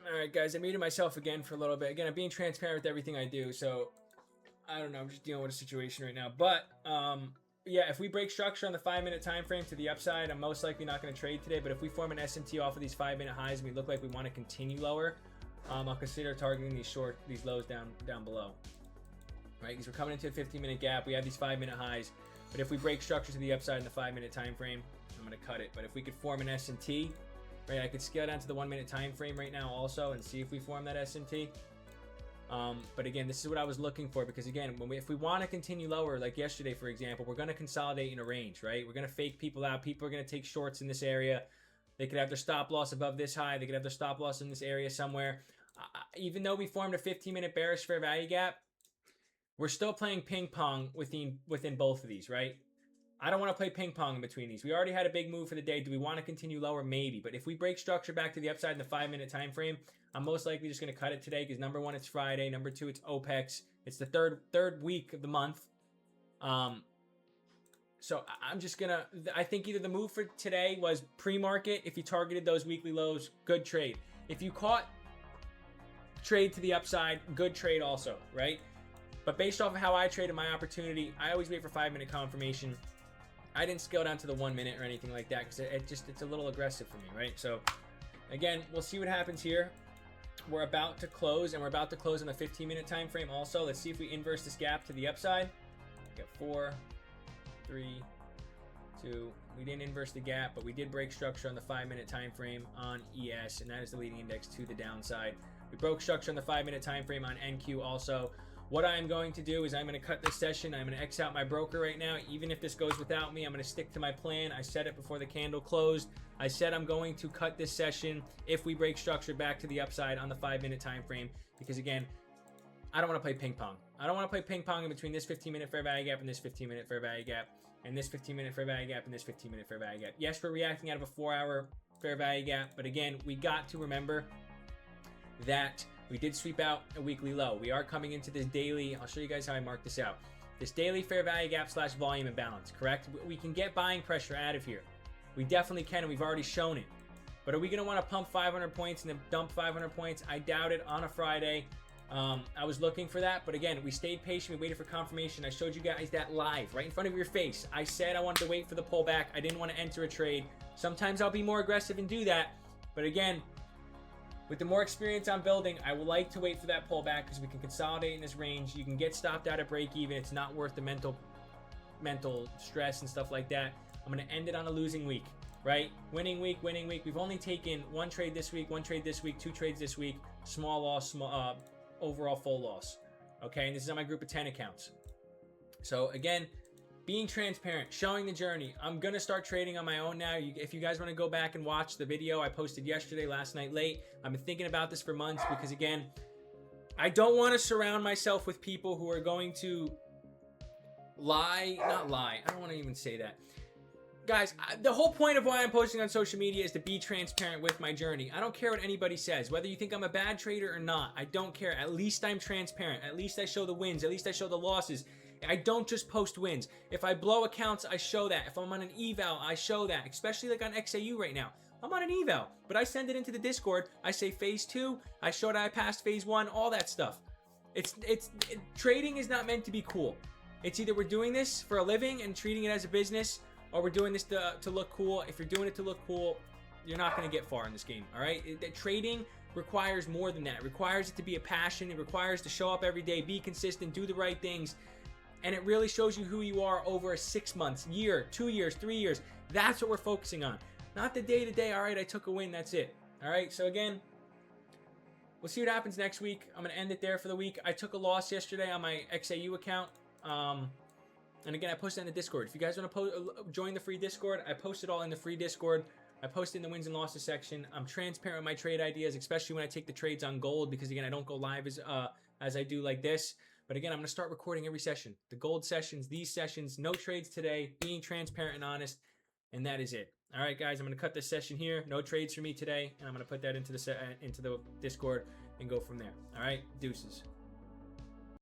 All right, guys, I muted myself again for a little bit. Again, I'm being transparent with everything I do, so I don't know. I'm just dealing with a situation right now. But yeah, if we break structure on the 5-minute time frame to the upside, I'm most likely not going to trade today. But if we form an SMT off of these 5-minute highs and we look like we want to continue lower, I'll consider targeting these lows down below. Right, because we're coming into a 15-minute gap. We have these 5-minute highs, but if we break structure to the upside in the 5-minute time frame, I'm going to cut it. But if we could form an SMT, right, I could scale down to the 1-minute time frame right now also and see if we form that SMT. But again, this is what I was looking for, because again, if we want to continue lower, like yesterday, for example, we're going to consolidate in a range, right? We're going to fake people out. People are going to take shorts in this area. They could have their stop loss above this high. They could have their stop loss in this area somewhere. Even though we formed a 15-minute bearish fair value gap, we're still playing ping pong within both of these, right? I don't want to play ping pong in between these. We already had a big move for the day. Do we want to continue lower? Maybe. But if we break structure back to the upside in the 5-minute time frame, I'm most likely just going to cut it today because number one, it's Friday. Number two, it's OPEX. It's the third week of the month. So I'm just going to, I think either the move for today was pre-market. If you targeted those weekly lows, good trade. If you caught trade to the upside, good trade also, right? But based off of how I traded my opportunity, I always wait for 5-minute confirmation. I didn't scale down to the 1 minute or anything like that because it's a little aggressive for me, right? So again, we'll see what happens here. We're about to close, and we're about to close on the 15-minute time frame also. Let's see if we inverse this gap to the upside. We got 4, 3, 2. We didn't inverse the gap, but we did break structure on the 5-minute time frame on ES, and that is the leading index to the downside. We broke structure on the 5-minute time frame on NQ also. What I'm going to do is I'm going to cut this session. I'm going to X out my broker right now. Even if this goes without me, I'm going to stick to my plan. I said it before the candle closed. I said I'm going to cut this session if we break structure back to the upside on the 5-minute time frame. Because again, I don't want to play ping pong. I don't want to play ping pong in between this 15-minute fair value gap and this 15-minute fair value gap and this 15-minute fair value gap and this 15-minute fair value gap. Yes, we're reacting out of a 4-hour fair value gap, but again, we got to remember that we did sweep out a weekly low. We are coming into this daily. I'll show you guys how I mark this out. This daily fair value gap / volume imbalance, correct? We can get buying pressure out of here. We definitely can, and we've already shown it. But are we going to want to pump 500 points and then dump 500 points? I doubt it on a Friday. I was looking for that, but again, we stayed patient. We waited for confirmation. I showed you guys that live, right in front of your face. I said I wanted to wait for the pullback. I didn't want to enter a trade. Sometimes I'll be more aggressive and do that. But again, with the more experience I'm building, I would like to wait for that pullback because we can consolidate in this range. You can get stopped out at break even. It's not worth the mental stress and stuff like that. I'm going to end it on a losing week, right? Winning week, winning week. We've only taken 1 trade this week, 1 trade this week, 2 trades this week, small loss, overall full loss. Okay, and this is on my group of 10 accounts. So again, being transparent, showing the journey. I'm going to start trading on my own now. If you guys want to go back and watch the video I posted yesterday, last night late, I've been thinking about this for months because, again, I don't want to surround myself with people who are going to not lie. I don't want to even say that. Guys, the whole point of why I'm posting on social media is to be transparent with my journey. I don't care what anybody says, whether you think I'm a bad trader or not. I don't care. At least I'm transparent. At least I show the wins. At least I show the losses. I don't just post wins. If I blow accounts, I show that. If I'm on an eval, I show that. Especially like on XAU right now. I'm on an eval, but I send it into the Discord. I say phase 2. I show that I passed phase 1, all that stuff. Trading is not meant to be cool. It's either we're doing this for a living and treating it as a business, or we're doing this to look cool. If you're doing it to look cool, you're not going to get far in this game, all right? Trading requires more than that. It requires it to be a passion. It requires to show up every day, be consistent, do the right things. And it really shows you who you are over a 6 months, year, 2 years, 3 years. That's what we're focusing on. Not the day-to-day, all right, I took a win, that's it. All right, so again, we'll see what happens next week. I'm going to end it there for the week. I took a loss yesterday on my XAU account. And again, I posted in the Discord. If you guys want to join the free Discord, I post it all in the free Discord. I post in the wins and losses section. I'm transparent with my trade ideas, especially when I take the trades on gold, because again, I don't go live as I do like this. But again, I'm going to start recording every session. The gold sessions, these sessions, no trades today, being transparent and honest, and that is it. All right, guys, I'm going to cut this session here. No trades for me today, and I'm going to put that into the Discord and go from there. All right, deuces.